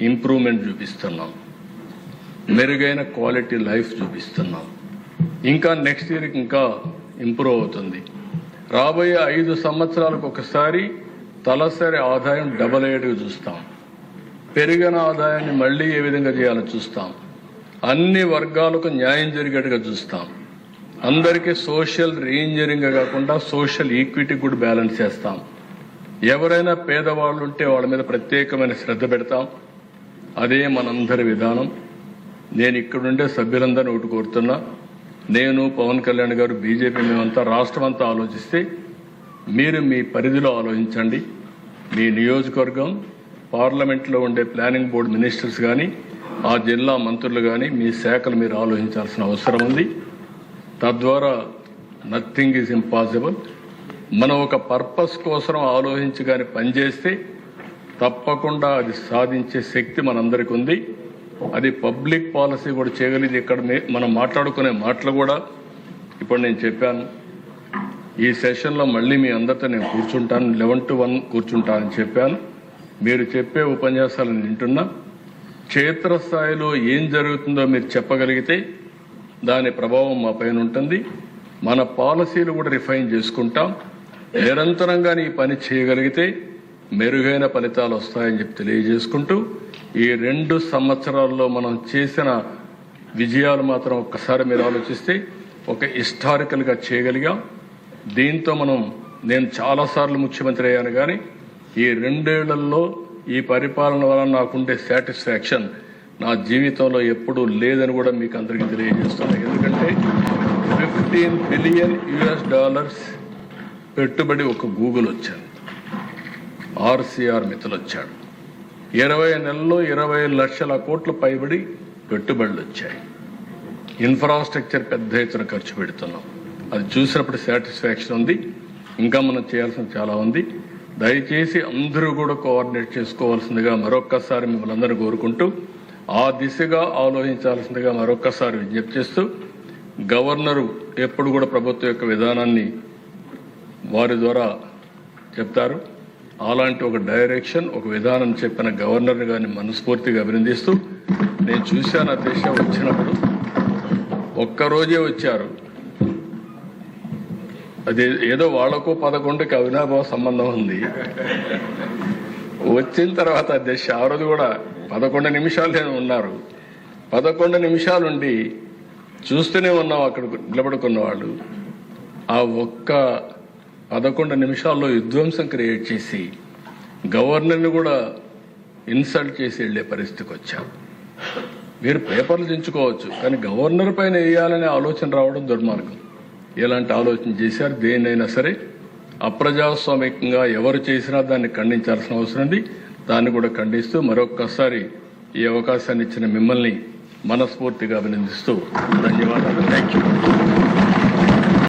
Improvement చూపిస్తున్నాం, మెరుగైన quality life చూపిస్తున్నాం. ఇంకా నెక్స్ట్ ఇయర్కి ఇంకా ఇంప్రూవ్ అవుతుంది. రాబోయే 5 సంవత్సరాలకు ఒకసారి తలసరి ఆదాయం డబల్ అయ్యేట్టుగా చూస్తాం. పెరిగిన ఆదాయాన్ని మళ్లీ ఏ విధంగా చేయాలో చూస్తాం. అన్ని వర్గాలకు న్యాయం జరిగేట్టుగా చూస్తాం. అందరికీ సోషల్ రీఇంజనీరింగ్ కాకుండా సోషల్ ఈక్విటీ కూడా బ్యాలెన్స్ చేస్తాం. ఎవరైనా పేదవాళ్ళు ఉంటే వాళ్ళ మీద ప్రత్యేకమైన శ్రద్ధ పెడతాం. అదే మనందరి విధానం. నేను ఇక్కడుండే సభ్యులందరినీ ఒకటి కోరుతున్నా, నేను పవన్ కళ్యాణ్ గారు బీజేపీ మేమంతా రాష్ట్రమంతా ఆలోచిస్తే మీరు మీ పరిధిలో ఆలోచించండి. మీ నియోజకవర్గం పార్లమెంట్లో ఉండే ప్లానింగ్ బోర్డు మినిస్టర్స్ కానీ ఆ జిల్లా మంత్రులు కానీ మీ శాఖలు మీరు ఆలోచించాల్సిన అవసరం ఉంది. తద్వారా నథింగ్ ఈజ్ ఇంపాసిబుల్. మనం ఒక పర్పస్ కోసం ఆలోచించి కానీ పనిచేస్తే తప్పకుండా అది సాధించే శక్తి మనందరికీ ఉంది. అది పబ్లిక్ పాలసీ కూడా చేయగలిగింది. ఇక్కడ మనం మాట్లాడుకునే మాటలు కూడా ఇప్పుడు నేను చెప్పాను. ఈ సెషన్లో మళ్ళీ మీ అందరితో నేను కూర్చుంటాను, 11 to 1 కూర్చుంటానని చెప్పాను. మీరు చెప్పే ఉపన్యాసాలను వింటున్నా. క్షేత్రస్థాయిలో ఏం జరుగుతుందో మీరు చెప్పగలిగితే దాని ప్రభావం మా పైన ఉంటుంది. మన పాలసీలు కూడా రిఫైన్ చేసుకుంటాం. నిరంతరంగా ఈ పని చేయగలిగితే మెరుగైన ఫలితాలు వస్తాయని చెప్పి తెలియజేసుకుంటూ, ఈ 2 సంవత్సరాల్లో మనం చేసిన విజయాలు మాత్రం ఒక్కసారి మీరు ఆలోచిస్తే ఒక హిస్టారికల్గా చేయగలిగాం. దీంతో నేను చాలాసార్లు ముఖ్యమంత్రి అయ్యాను, కానీ ఈ 2 ఏళ్లలో ఈ పరిపాలన వల్ల నాకుండే సాటిస్ఫాక్షన్ నా జీవితంలో ఎప్పుడూ లేదని కూడా మీకు అందరికీ తెలియజేస్తున్నాను. ఎందుకంటే $15 బిలియన్ పెట్టుబడి ఒక గూగుల్ వచ్చాను, ఆర్సీఆర్ మిత్రులు వచ్చాడు. 20 నెలల్లో 20 లక్షల కోట్ల పైబడి పెట్టుబడులు వచ్చాయి. ఇన్ఫ్రాస్ట్రక్చర్ పెద్ద ఎత్తున ఖర్చు పెడుతున్నాం. అది చూసినప్పుడు సాటిస్ఫాక్షన్ ఉంది. ఇంకా మనం చేయాల్సిన చాలా ఉంది. దయచేసి అందరూ కూడా కోఆర్డినేట్ చేసుకోవాల్సిందిగా మరొక్కసారి మిమ్మల్ని అందరూ కోరుకుంటూ, ఆ దిశగా ఆలోచించాల్సిందిగా మరొక్కసారి విజ్ఞప్తి చేస్తూ, గవర్నరు ఎప్పుడు కూడా ప్రభుత్వం యొక్క విధానాన్ని వారి ద్వారా చెప్తారు. అలాంటి ఒక డైరెక్షన్, ఒక విధానం చెప్పిన గవర్నర్ని గారిని మనస్ఫూర్తిగా అభినందిస్తూ, నేను చూశాను అధ్యక్ష, వచ్చినప్పుడు ఒక్కరోజే వచ్చారు. అది ఏదో వాళ్లకు 11కి అవినాభావ సంబంధం ఉంది. వచ్చిన తర్వాత అధ్యక్ష ఆ రోజు కూడా 11 నిమిషాలు ఉన్నారు. 11 నిమిషాలుండి చూస్తూనే ఉన్నాం అక్కడ నిలబడుకున్న వాళ్ళు. ఆ ఒక్క 11 నిమిషాల్లో విధ్వంసం క్రియేట్ చేసి గవర్నర్ని కూడా ఇన్సల్ట్ చేసి వెళ్లే పరిస్థితికి వచ్చారు. మీరు పేపర్లు దించుకోవచ్చు, కానీ గవర్నర్ పైన వేయాలనే ఆలోచన రావడం దుర్మార్గం. ఎలాంటి ఆలోచన చేశారు? దేన్నైనా సరే అప్రజాస్వామికంగా ఎవరు చేసినా దాన్ని ఖండించాల్సిన అవసరం ఉంది. దాన్ని కూడా ఖండిస్తూ మరొక్కసారి ఈ అవకాశాన్ని ఇచ్చిన మిమ్మల్ని మనస్ఫూర్తిగా అభినందిస్తూ ధన్యవాదాలు. Thank you.